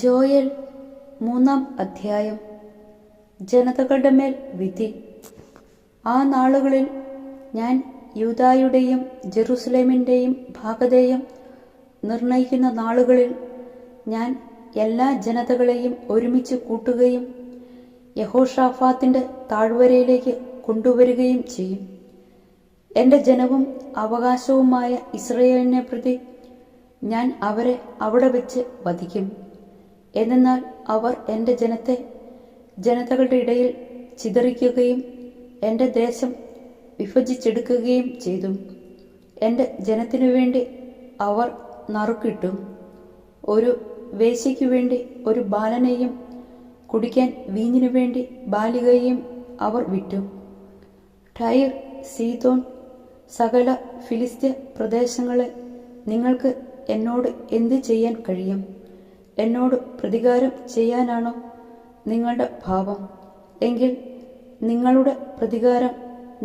Joel 3-ാം അധ്യായം. ജനതകളുടെ മേൽ വിധി. ആ നാളുകളിൽ ഞാൻ യൂദായുടെയും ജെറുസലേമിൻ്റെയും ഭാഗധേയം നിർണയിക്കുന്ന നാളുകളിൽ ഞാൻ എല്ലാ ജനതകളെയും ഒരുമിച്ച് കൂട്ടുകയും യഹോഷാഫാത്തിൻ്റെ താഴ്വരയിലേക്ക് കൊണ്ടുവരികയും ചെയ്യും. എൻ്റെ ജനവും അവകാശവുമായ ഇസ്രായേലിനെ പ്രതി ഞാൻ അവരെ അവിടെ വെച്ച് വധിക്കും. എന്നാൽ അവർ എൻ്റെ ജനത്തെ ജനതകളുടെ ഇടയിൽ ചിതറിക്കുകയും എൻ്റെ ദേശം വിഭജിച്ചെടുക്കുകയും ചെയ്തു. എൻ്റെ ജനത്തിനു വേണ്ടി അവർ നറുക്കിട്ടു. ഒരു വേശ്യയ്ക്കു വേണ്ടി ഒരു ബാലനെയും കുടിക്കാൻ വീഞ്ഞിനു വേണ്ടി ബാലികയെയും അവർ വിറ്റു. ടൈർ, സീദോൻ, സകല ഫിലിസ്ത്യ പ്രദേശങ്ങളെ, നിങ്ങൾക്ക് എന്നോട് എന്ത് ചെയ്യാൻ കഴിയും? എന്നോട് പ്രതികാരം ചെയ്യാനാണോ നിങ്ങളുടെ ഭാവം? എങ്കിൽ നിങ്ങളുടെ പ്രതികാരം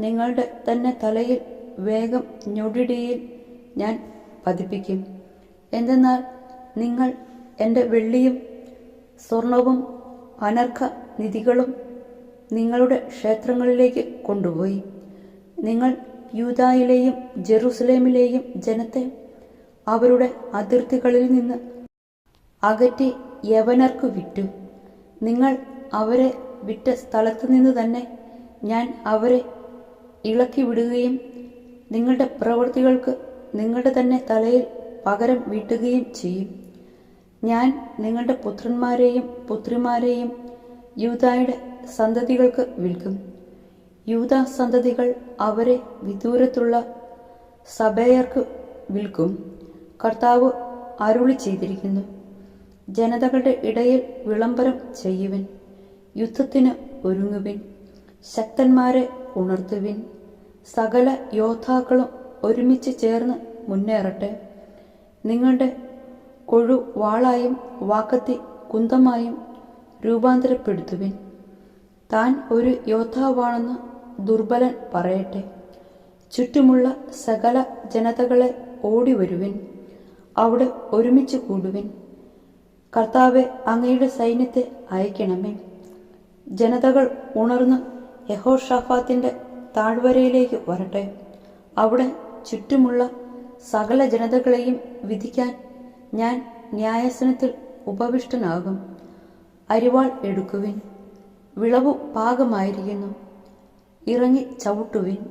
നിങ്ങളുടെ തന്നെ തലയിൽ വേഗം ഞൊടിയിടയിൽ ഞാൻ പതിപ്പിക്കും. എന്തെന്നാൽ നിങ്ങൾ എൻ്റെ വെള്ളിയും സ്വർണവും അനർഘ നിധികളും നിങ്ങളുടെ ക്ഷേത്രങ്ങളിലേക്ക് കൊണ്ടുപോയി. നിങ്ങൾ യൂദായിലെയും ജെറുസലേമിലെയും ജനത്തെ അവരുടെ അതിർത്തികളിൽ നിന്ന് അകറ്റി യവനർക്ക് വിറ്റു. നിങ്ങൾ അവരെ വിറ്റ സ്ഥലത്തു നിന്ന് തന്നെ ഞാൻ അവരെ ഇളക്കി വിടുകയും നിങ്ങളുടെ പ്രവൃത്തികൾക്ക് നിങ്ങളുടെ തന്നെ തലയിൽ പകരം വീട്ടുകയും ചെയ്യും. ഞാൻ നിങ്ങളുടെ പുത്രന്മാരെയും പുത്രിമാരെയും യൂദായുടെ സന്തതികൾക്ക് വിൽക്കും. യൂദാ സന്തതികൾ അവരെ വിദൂരത്തുള്ള സബേയർക്ക് വിൽക്കും. കർത്താവ് അരുളി ചെയ്തിരിക്കുന്നു. ജനതകളുടെ ഇടയിൽ വിളംബരം ചെയ്യുവിൻ, യുദ്ധത്തിന് ഒരുങ്ങുവിൻ, ശക്തന്മാരെ ഉണർത്തുവിൻ. സകല യോദ്ധാക്കളും ഒരുമിച്ച് ചേർന്ന് മുന്നേറട്ടെ. നിങ്ങളുടെ കൊഴു വാളായും വാക്കത്തി കുന്തമായും രൂപാന്തരപ്പെടുത്തുവിൻ. താൻ ഒരു യോദ്ധാവാണെന്ന് ദുർബലൻ പറയട്ടെ. ചുറ്റുമുള്ള സകല ജനതകളെ ഓടിവരുവിൻ, അവിടെ ഒരുമിച്ച് കൂടുവിൻ. കർത്താവെ, അങ്ങയുടെ സൈന്യത്തെ അയക്കണമേ. ജനതകൾ ഉണർന്ന് യഹോഷാഫാത്തിൻ്റെ താഴ്വരയിലേക്ക് വരട്ടെ. അവിടെ ചുറ്റുമുള്ള സകല ജനതകളെയും വിധിക്കാൻ ഞാൻ ന്യായാസനത്തിൽ ഉപവിഷ്ടനാകും. അരിവാൾ എടുക്കുവിൻ, വിളവു പാകമായിരിക്കുന്നു, ഇറങ്ങി ചവിട്ടുവിൻ.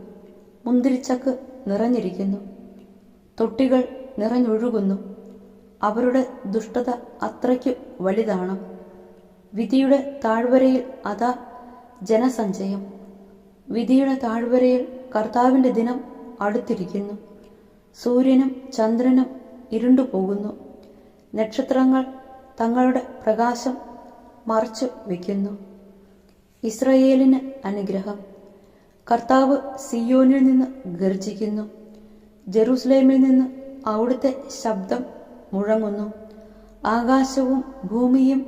മുന്തിരിച്ചക്ക് നിറഞ്ഞിരിക്കുന്നു, തൊട്ടികൾ നിറഞ്ഞൊഴുകുന്നു. അവരുടെ ദുഷ്ടത അത്രയ്ക്കു വലുതാണ്. വിധിയുടെ താഴ്വരയിൽ അതാ ജനസഞ്ചയം. വിധിയുടെ താഴ്വരയിൽ കർത്താവിൻ്റെ ദിനം അടുത്തിരിക്കുന്നു. സൂര്യനും ചന്ദ്രനും ഇരുണ്ടുപോകുന്നു, നക്ഷത്രങ്ങൾ തങ്ങളുടെ പ്രകാശം മറച്ചു വയ്ക്കുന്നു. ഇസ്രായേലിന് അനുഗ്രഹം. കർത്താവ് സിയോനിൽ നിന്ന് ഗർജിക്കുന്നു, ജെറുസലേമിൽ നിന്ന് അവിടുത്തെ ശബ്ദം മുഴങ്ങുന്നു. ആകാശവും ഭൂമിയും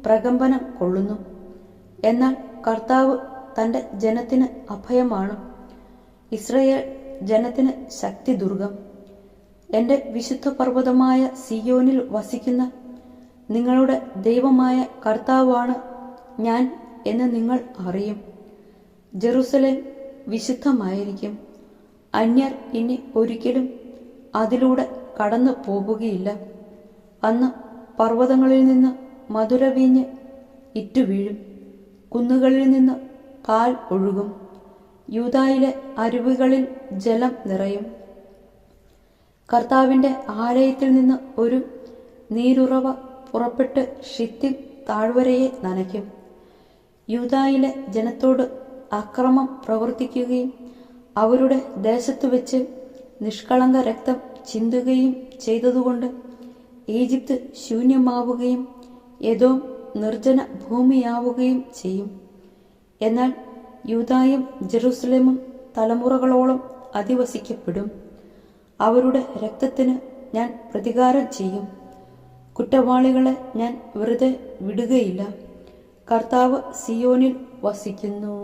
പ്രകമ്പനം കൊള്ളുന്നു. എന്നാൽ കർത്താവ് തൻ്റെ ജനത്തിന് അഭയമാണ്, ഇസ്രായേൽ ജനത്തിന് ശക്തിദുർഗം. എൻ്റെ വിശുദ്ധ പർവ്വതമായ സിയോനിൽ വസിക്കുന്ന നിങ്ങളുടെ ദൈവമായ കർത്താവാണ് ഞാൻ എന്ന് നിങ്ങൾ അറിയും. ജെറുസലേം വിശുദ്ധമായിരിക്കും. അന്യർ ഇനി ഒരിക്കലും അതിലൂടെ കടന്നു പോകുകയില്ല. അന്ന് പർവ്വതങ്ങളിൽ നിന്ന് മധുരവീഞ്ഞ് ഇറ്റുവീഴും, കുന്നുകളിൽ നിന്ന് പാൽ ഒഴുകും. യൂദായിലെ അരുവികളിൽ ജലം നിറയും. കർത്താവിൻ്റെ ആലയത്തിൽ നിന്ന് ഒരു നീരുറവ പുറപ്പെട്ട് ഷിത്തിം താഴ്വരയെ നനയ്ക്കും. യൂദായിലെ ജനത്തോട് അക്രമം പ്രവർത്തിക്കുകയും അവരുടെ ദേശത്തു വെച്ച് നിഷ്കളങ്ക രക്തം ചിന്തുകയും ചെയ്തതുകൊണ്ട് ഈജിപ്ത് ശൂന്യമാവുകയും എദോം നിർജ്ജന ഭൂമിയാവുകയും ചെയ്യും. എന്നാൽ യൂദായും ജെറുസലേമും തലമുറകളോളം അധിവസിക്കപ്പെടും. അവരുടെ രക്തത്തിന് ഞാൻ പ്രതികാരം ചെയ്യും. കുറ്റവാളികളെ ഞാൻ വെറുതെ വിടുകയില്ല. കർത്താവ് സിയോനിൽ വസിക്കുന്നു.